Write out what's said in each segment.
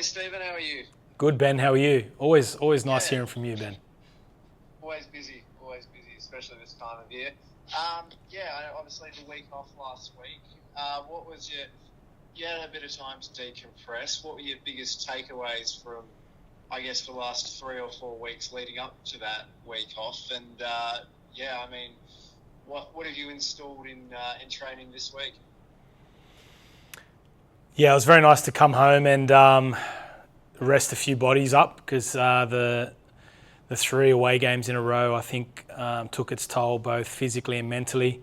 Hey Stephen, how are you? Good, Ben. How are you? Always nice Yeah, hearing from you, Ben. always busy, especially this time of year. Obviously the week off last week. What was your? You had a bit of time to decompress. What were your biggest takeaways from, I guess, the last 3 or 4 weeks leading up to that week off? And what have you installed in training this week? Yeah, it was very nice to come home and rest a few bodies up because the three away games in a row, I think, took its toll both physically and mentally.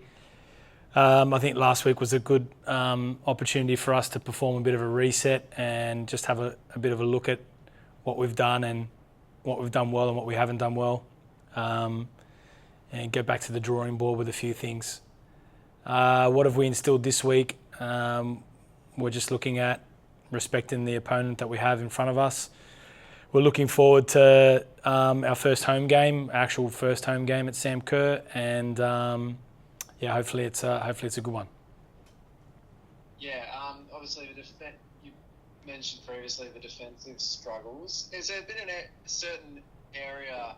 I think last week was a good opportunity for us to perform a bit of a reset and just have a bit of a look at what we've done and what we've done well and what we haven't done well, and get back to the drawing board with a few things. What have we instilled this week? We're just looking at respecting the opponent that we have in front of us. We're looking forward to our first home game, actual first home game at Sam Kerr, and hopefully it's a good one. Yeah, obviously you mentioned previously the defensive struggles. Has there been a certain area,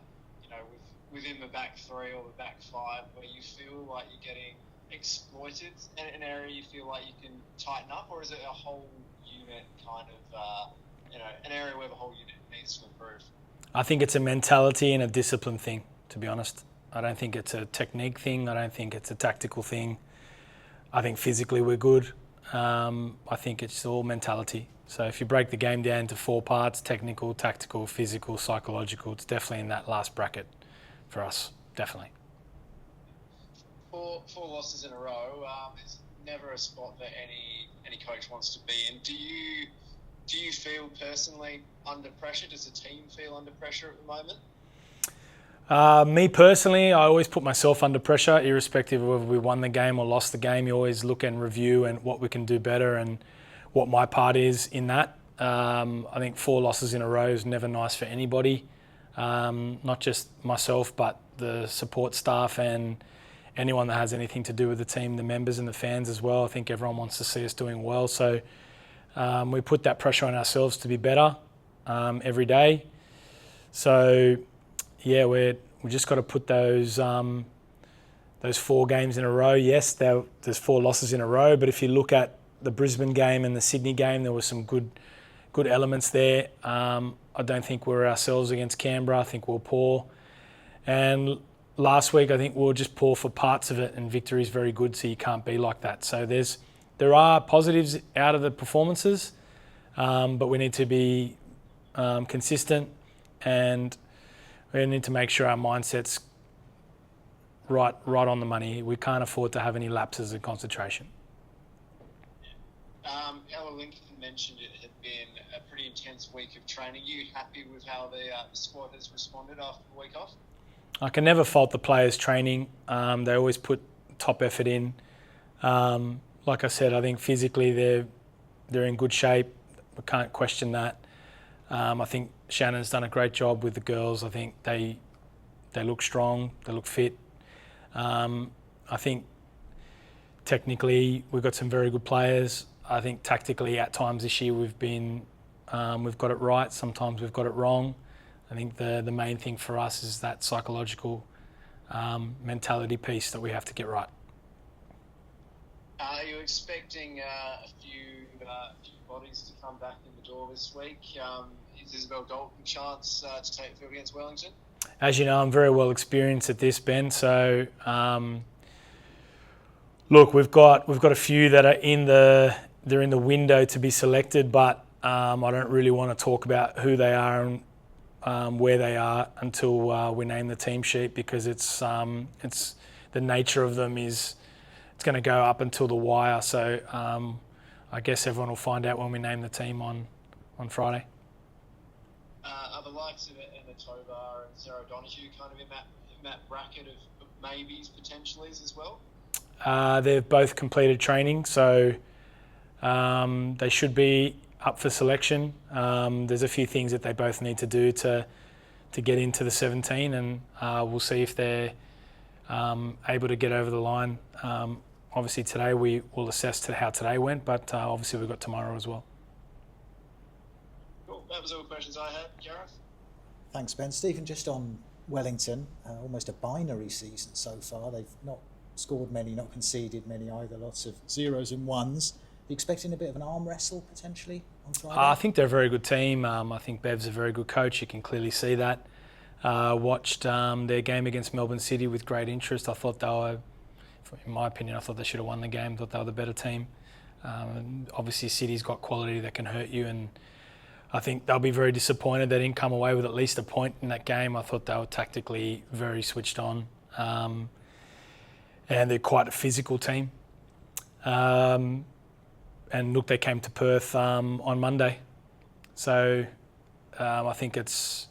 within the back three or the back five where you feel like you're getting exploited, and an area you feel like you can tighten up, or is it a whole unit kind of, an area where the whole unit needs to improve? I think it's a mentality and a discipline thing, to be honest. I don't think it's a technique thing. I don't think it's a tactical thing. I think physically we're good. I think it's all mentality. So if you break the game down into 4 parts, technical, tactical, physical, psychological, it's definitely in that last bracket for us, definitely. Four losses in a row. It's never a spot that any coach wants to be in. Do you feel personally under pressure? Does the team feel under pressure at the moment? Me personally, I always put myself under pressure, irrespective of whether we won the game or lost the game. You always look and review and what we can do better and what my part is in that. I think 4 losses in a row is never nice for anybody, not just myself, but the support staff and anyone that has anything to do with the team, the members and the fans as well. I think everyone wants to see us doing well. So we put that pressure on ourselves to be better every day. So yeah, we just got to put those 4 games in a row. Yes, there's 4 losses in a row, but if you look at the Brisbane game and the Sydney game, there were some good elements there. I don't think we were ourselves against Canberra. I think we were poor. And last week, I think we were just poor for parts of it, and victory is very good, so you can't be like that. So there are positives out of the performances, but we need to be consistent, and we need to make sure our mindset's right on the money. We can't afford to have any lapses in concentration. Wellington mentioned it had been a pretty intense week of training. Are you happy with how the squad has responded after the week off? I can never fault the players' training. They always put top effort in. Like I said, I think physically they're in good shape. We can't question that. I think Shannon's done a great job with the girls. I think they look strong. They look fit. I think technically we've got some very good players. I think tactically at times this year we've got it right. Sometimes we've got it wrong. I think the main thing for us is that psychological mentality piece that we have to get right. Are you expecting a few bodies to come back in the door this week? Is Isabel Dalton a chance to take the field against Wellington? As you know, I'm very well experienced at this, Ben. So, look, we've got a few that are in the window to be selected, but I don't really want to talk about who they are and where they are until we name the team sheet, because it's the nature of them is it's going to go up until the wire. So I guess everyone will find out when we name the team on Friday. Are the likes of Emma Tovar and Sarah Donoghue kind of in that bracket of maybes, potentiallys as well? They've both completed training, so they should be up for selection. There's a few things that they both need to do to get into the 17, and we'll see if they're able to get over the line. Obviously today we will assess how today went, but obviously we've got tomorrow as well. Cool. that was all the questions I had. Gareth? Thanks, Ben. Stephen, just on Wellington, almost a binary season so far. They've not scored many, not conceded many either. Lots of zeros and ones. Are you expecting a bit of an arm wrestle potentially on Friday? I think they're a very good team. I think Bev's a very good coach. You can clearly see that. Watched their game against Melbourne City with great interest. I thought they were, in my opinion, I thought they should have won the game. I thought they were the better team. Obviously, City's got quality that can hurt you, and I think they'll be very disappointed they didn't come away with at least a point in that game. I thought they were tactically very switched on, and they're quite a physical team. And look, they came to Perth on Monday, so I think it's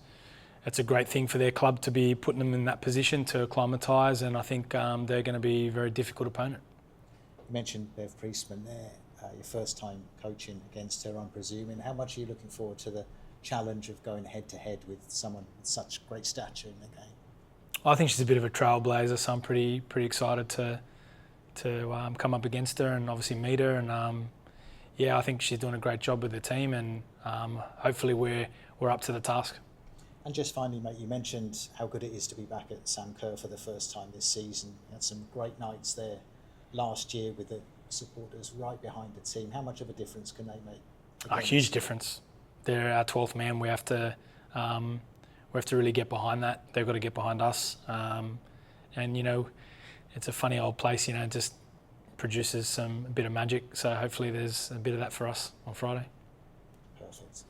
a great thing for their club to be putting them in that position to acclimatise, and I think they're going to be a very difficult opponent. You mentioned Bev Priestman there, your first time coaching against her, I'm presuming. How much are you looking forward to the challenge of going head-to-head with someone with such great stature in the game? I think she's a bit of a trailblazer, so I'm pretty excited to come up against her and obviously meet her. And I think she's doing a great job with the team, and hopefully we're up to the task. And just finally, mate, you mentioned how good it is to be back at Sam Kerr for the first time this season. You had some great nights there last year with the supporters right behind the team. How much of a difference can they make? A huge difference. They're our 12th man. We have to really get behind that. They've got to get behind us. And it's a funny old place. It just produces a bit of magic. So hopefully there's a bit of that for us on Friday. Perfect.